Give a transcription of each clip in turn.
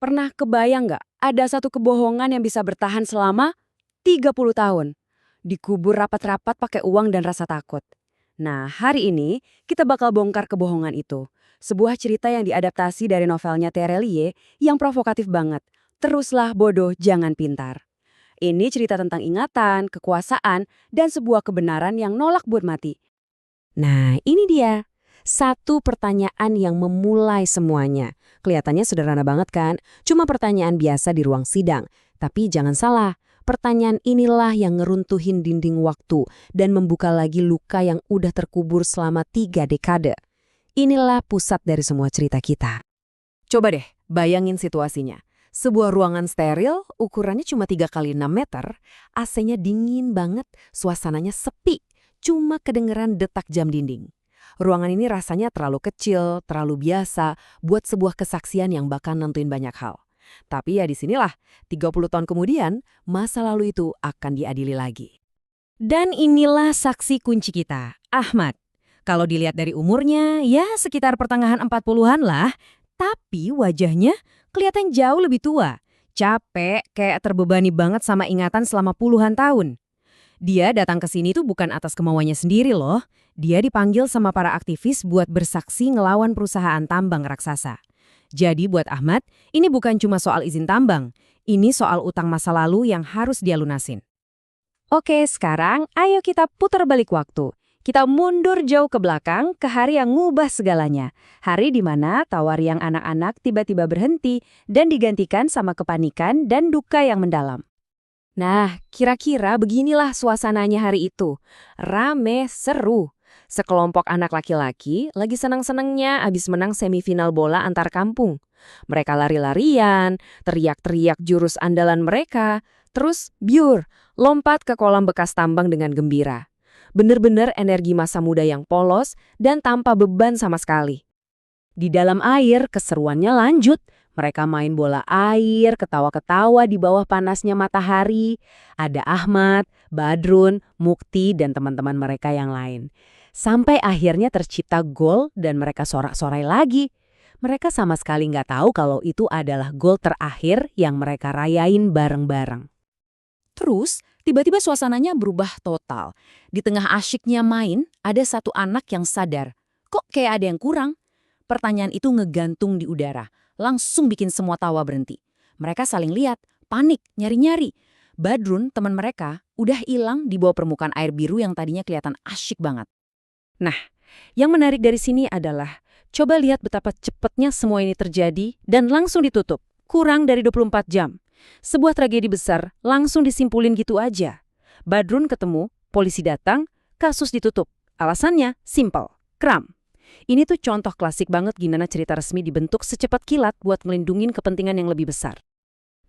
Pernah kebayang nggak ada satu kebohongan yang bisa bertahan selama 30 tahun? Dikubur rapat-rapat pakai uang dan rasa takut. Nah, hari ini kita bakal bongkar kebohongan itu. Sebuah cerita yang diadaptasi dari novelnya Terelie yang provokatif banget. Teruslah bodoh, jangan pintar. Ini cerita tentang ingatan, kekuasaan, dan sebuah kebenaran yang nolak buat mati. Nah, ini dia. Satu pertanyaan yang memulai semuanya. Kelihatannya sederhana banget kan? Cuma pertanyaan biasa di ruang sidang. Tapi jangan salah, pertanyaan inilah yang ngeruntuhin dinding waktu dan membuka lagi luka yang udah terkubur selama 3 dekade. Inilah pusat dari semua cerita kita. Coba deh, bayangin situasinya. Sebuah ruangan steril, ukurannya cuma 3 kali 6 meter, AC-nya dingin banget, suasananya sepi, cuma kedengeran detak jam dinding. Ruangan ini rasanya terlalu kecil, terlalu biasa, buat sebuah kesaksian yang bakal nentuin banyak hal. Tapi ya disinilah, 30 tahun kemudian, masa lalu itu akan diadili lagi. Dan inilah saksi kunci kita, Ahmad. Kalau dilihat dari umurnya, ya sekitar pertengahan 40-an lah. Tapi wajahnya kelihatan jauh lebih tua. Capek, kayak terbebani banget sama ingatan selama puluhan tahun. Dia datang ke sini tuh bukan atas kemauannya sendiri loh. Dia dipanggil sama para aktivis buat bersaksi ngelawan perusahaan tambang raksasa. Jadi buat Ahmad, ini bukan cuma soal izin tambang. Ini soal utang masa lalu yang harus dia lunasin. Oke, sekarang ayo kita putar balik waktu. Kita mundur jauh ke belakang, ke hari yang ngubah segalanya. Hari di mana tawar yang anak-anak tiba-tiba berhenti dan digantikan sama kepanikan dan duka yang mendalam. Nah, kira-kira beginilah suasananya hari itu. Rame, seru. Sekelompok anak laki-laki lagi senang-senangnya abis menang semifinal bola antar kampung. Mereka lari-larian, teriak-teriak jurus andalan mereka, terus biur, lompat ke kolam bekas tambang dengan gembira. Bener-bener energi masa muda yang polos dan tanpa beban sama sekali. Di dalam air, keseruannya lanjut. Mereka main bola air, ketawa-ketawa di bawah panasnya matahari. Ada Ahmad, Badrun, Mukti, dan teman-teman mereka yang lain. Sampai akhirnya tercipta gol dan mereka sorak-sorai lagi. Mereka sama sekali nggak tahu kalau itu adalah gol terakhir yang mereka rayain bareng-bareng. Terus, tiba-tiba suasananya berubah total. Di tengah asyiknya main, ada satu anak yang sadar. Kok kayak ada yang kurang? Pertanyaan itu ngegantung di udara. Langsung bikin semua tawa berhenti. Mereka saling lihat, panik, nyari-nyari. Badrun, teman mereka, udah hilang di bawah permukaan air biru yang tadinya kelihatan asyik banget. Nah, yang menarik dari sini adalah, coba lihat betapa cepatnya semua ini terjadi dan langsung ditutup. Kurang dari 24 jam. Sebuah tragedi besar langsung disimpulin gitu aja. Badrun ketemu, polisi datang, kasus ditutup. Alasannya simpel, kram. Ini tuh contoh klasik banget gimana cerita resmi dibentuk secepat kilat buat ngelindungin kepentingan yang lebih besar.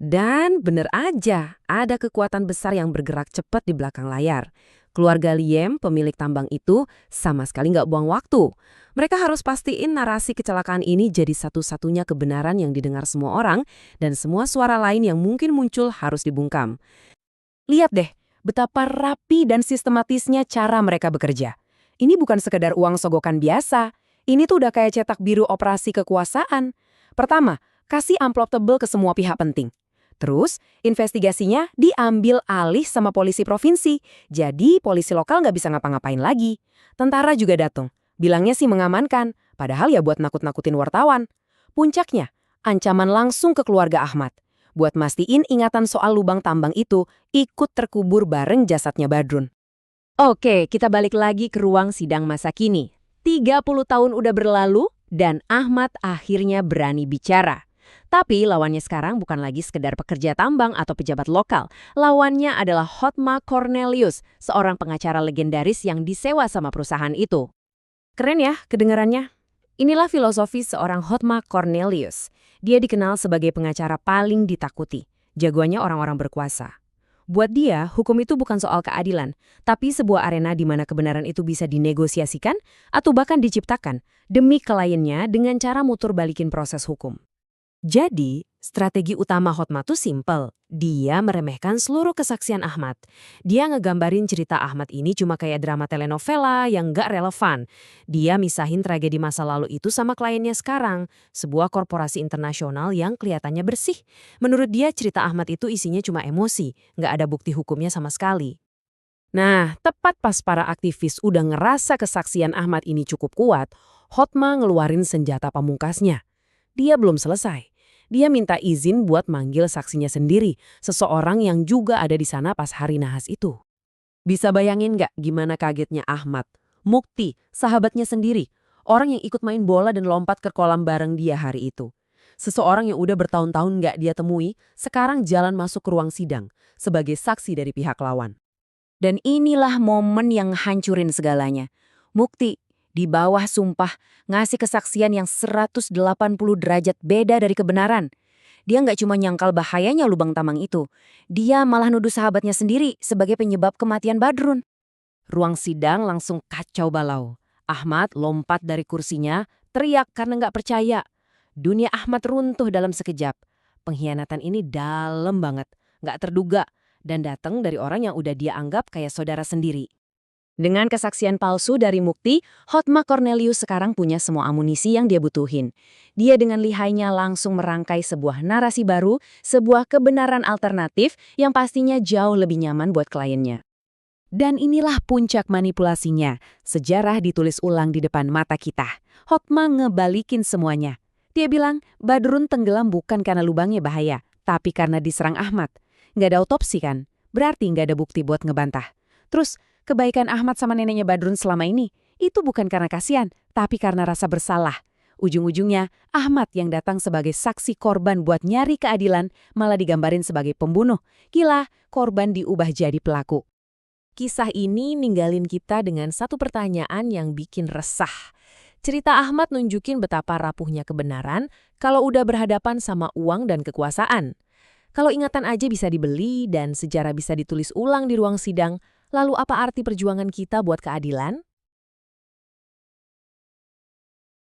Dan bener aja, ada kekuatan besar yang bergerak cepat di belakang layar. Keluarga Liem, pemilik tambang itu, sama sekali nggak buang waktu. Mereka harus pastiin narasi kecelakaan ini jadi satu-satunya kebenaran yang didengar semua orang, dan semua suara lain yang mungkin muncul harus dibungkam. Lihat deh, betapa rapi dan sistematisnya cara mereka bekerja. Ini bukan sekedar uang sogokan biasa. Ini tuh udah kayak cetak biru operasi kekuasaan. Pertama, kasih amplop tebel ke semua pihak penting. Terus, investigasinya diambil alih sama polisi provinsi. Jadi, polisi lokal nggak bisa ngapa-ngapain lagi. Tentara juga datang. Bilangnya sih mengamankan, padahal ya buat nakut-nakutin wartawan. Puncaknya, ancaman langsung ke keluarga Ahmad. Buat mastiin ingatan soal lubang tambang itu ikut terkubur bareng jasadnya Badrun. Oke, kita balik lagi ke ruang sidang masa kini. 30 tahun udah berlalu, dan Ahmad akhirnya berani bicara. Tapi lawannya sekarang bukan lagi sekedar pekerja tambang atau pejabat lokal. Lawannya adalah Hotma Cornelius, seorang pengacara legendaris yang disewa sama perusahaan itu. Keren ya kedengarannya? Inilah filosofi seorang Hotma Cornelius. Dia dikenal sebagai pengacara paling ditakuti. Jagoannya orang-orang berkuasa. Buat dia, hukum itu bukan soal keadilan, tapi sebuah arena di mana kebenaran itu bisa dinegosiasikan atau bahkan diciptakan demi kliennya dengan cara muter balikin proses hukum. Jadi, strategi utama Hotma tuh simple. Dia meremehkan seluruh kesaksian Ahmad. Dia ngegambarin cerita Ahmad ini cuma kayak drama telenovela yang nggak relevan. Dia misahin tragedi masa lalu itu sama kliennya sekarang, sebuah korporasi internasional yang kelihatannya bersih. Menurut dia, cerita Ahmad itu isinya cuma emosi, nggak ada bukti hukumnya sama sekali. Nah, tepat pas para aktivis udah ngerasa kesaksian Ahmad ini cukup kuat, Hotma ngeluarin senjata pamungkasnya. Dia belum selesai. Dia minta izin buat manggil saksinya sendiri, seseorang yang juga ada di sana pas hari nahas itu. Bisa bayangin nggak gimana kagetnya Ahmad? Mukti, sahabatnya sendiri, orang yang ikut main bola dan lompat ke kolam bareng dia hari itu. Seseorang yang udah bertahun-tahun nggak dia temui, sekarang jalan masuk ke ruang sidang sebagai saksi dari pihak lawan. Dan inilah momen yang hancurin segalanya. Mukti, di bawah sumpah, ngasih kesaksian yang 180 derajat beda dari kebenaran. Dia nggak cuma nyangkal bahayanya lubang tambang itu. Dia malah nuduh sahabatnya sendiri sebagai penyebab kematian Badrun. Ruang sidang langsung kacau balau. Ahmad lompat dari kursinya, teriak karena nggak percaya. Dunia Ahmad runtuh dalam sekejap. Pengkhianatan ini dalam banget, nggak terduga, dan datang dari orang yang udah dia anggap kayak saudara sendiri. Dengan kesaksian palsu dari Mukti, Hotma Cornelius sekarang punya semua amunisi yang dia butuhin. Dia dengan lihainya langsung merangkai sebuah narasi baru, sebuah kebenaran alternatif yang pastinya jauh lebih nyaman buat kliennya. Dan inilah puncak manipulasinya. Sejarah ditulis ulang di depan mata kita. Hotma ngebalikin semuanya. Dia bilang, Badrun tenggelam bukan karena lubangnya bahaya, tapi karena diserang Ahmad. Nggak ada otopsi kan? Berarti nggak ada bukti buat ngebantah. Terus, kebaikan Ahmad sama neneknya Badrun selama ini, itu bukan karena kasihan, tapi karena rasa bersalah. Ujung-ujungnya, Ahmad yang datang sebagai saksi korban buat nyari keadilan, malah digambarin sebagai pembunuh. Gila, korban diubah jadi pelaku. Kisah ini ninggalin kita dengan satu pertanyaan yang bikin resah. Cerita Ahmad nunjukin betapa rapuhnya kebenaran kalau udah berhadapan sama uang dan kekuasaan. Kalau ingatan aja bisa dibeli dan sejarah bisa ditulis ulang di ruang sidang, lalu apa arti perjuangan kita buat keadilan?